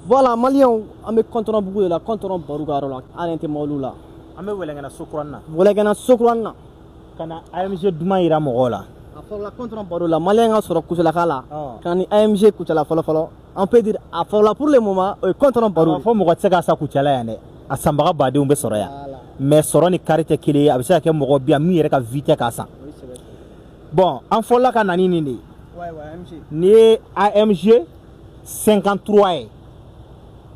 Voilà, Maliens, on me contrôle beaucoup de la contrôle Barougarola, à l'intémoulula. On me voulait gagner Sokran. Voulez gagner Sokran. Kana AMG Duma ira Mogola. A for la contrôle Baroula, Maliens sur la Kala. Quand AMG Koutala Folofolo, on peut dire à for la pour le moment, contrôle Barou. Faut me retrouver à sa Koutala, à Sambara Badi ou Bessoria. Mais Soroni Karite Kili, avec ça, Kemo bien mis avec vite Kassa. Bon, en folla Kananini. Ni AMG 53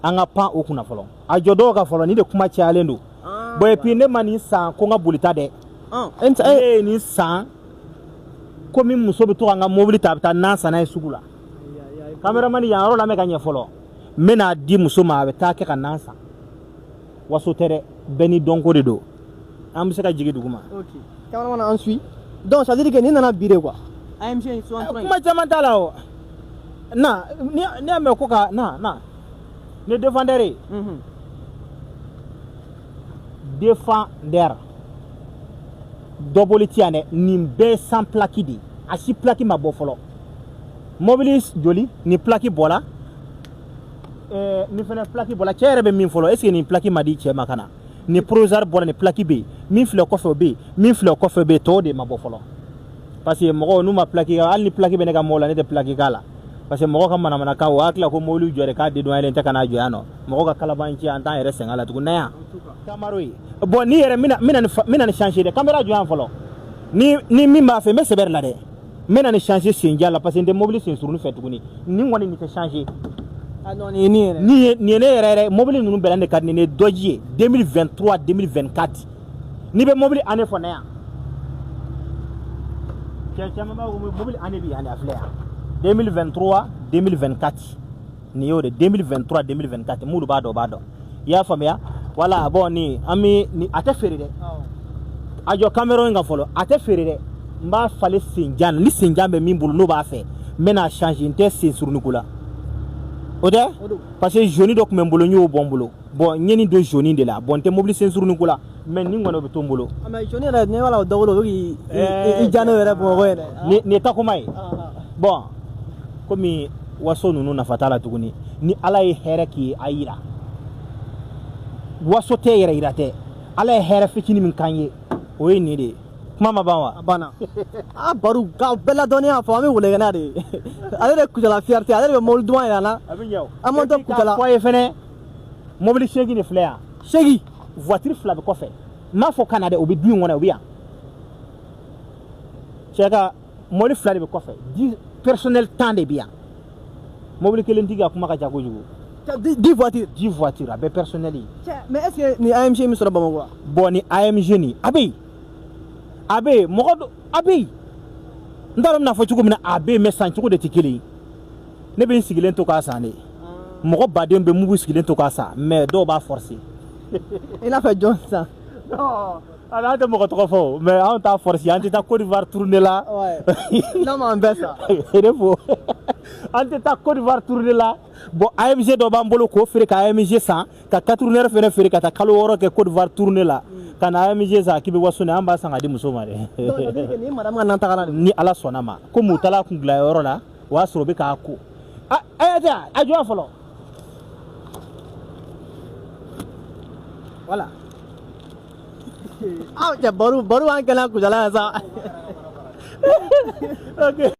anga pa okuna folo ajodo ka folo ni de kuma cha lendo boy pi ne mani san ko nga bulita de ni san ko mi muso be to anga mobilita ta na sana sugula cameraman ya ro la me ganye folo mena di muso ma be ta ke ka nansa waso tere beni donko de do am se ka jigi duguma OK cameraman ensuite donc ça veut dire que ni nana bire quoi AMG 63 kuma jamanta la o na ni me ko ka na ne défendere défendeur double tiane nimbe sans plaki di asi plaki ma bo folo mobilis joli ni plaki bola ni fena plaki bola chere be min folo est ce que ni plaki ma di che makana ni prozar bola ni plaki be min fle ko fe be to de ma bo folo parce que mo no ma plaki al ni plaki be ne ga mola ne de plaki kala parce que mo ka mana ka wa akla ko molu jore ka de do ele ta kana joyano mo ka kala banci en temps ere sengala tu na camaroi bon ni ere mina ni changer de caméra joyan folo ni mi ma fait me seber la de mina ni changer sinjala parce que de mobile sin suru fait tuguni ni ngoni ni te changer ah non ni ere mobile nunu belande kad ni dojier 2023 2024 ni be mobile année fo na ya chama ba mobile année bi année aflea 2023 2024 ni yode 2023 2024 mudu bado ya famia wala bon ni ami ni ate feride ajo camera nga folo ate feride mba fale sinjan li sinjan be min bulu no ba fe mena changer inte sin surnukula ode parce que joni dok men bulu nyo bombulo bon nyeni do joni de la bon te mobile sin surnukula men ni ngono be tombulo ama joni la ne wala dawlo i jano era bo ni takumai bon komi waso nunu na fatala tuguni ni ala ye here ki ayira waso te yere irate ala ye here fitini min kanye o ye ni de mama bawa bana baru ka bella donia fo ami wule gana de ale de kujala fierté ale be mol doin yana abiñaw amonto kujala ko ye fene mobile shegi ni flea shegi voiture flabe ko fe ma fo canada obi du ngona obi ya cheka moli flabe ko fe personnel temps de bien mobile que l'entiga kuma ka jago jugo 10 voitures avec personnel mais est-ce que ni AMG mi sura bamago bon ni AMG ni abe mogo abe ndaram na fo cugo mina abe me san cugo de tikili ne be sigilen to ka sa ne mogo badem be mubu sigilen to ka sa mais do ba forcer il a fait John ça non alors de mogo trop fort mais on t'a forcé on t'a Côte d'Ivoire tourner là ouais non mais on fait ça il faut on t'a Côte d'Ivoire tourner là bon AMG do bambolo ko fere ka AMG 100 ka 4 tourner fere ka ta kalo woro ke Côte d'Ivoire tourner là kana AMG za kibe wasone amba sanga di musoma de ni madame nan takana ni ala sonama ko mutala kungla yoro la wasro be ka ko aja ajo folo voilà ah ya baru an kana kujala sa okay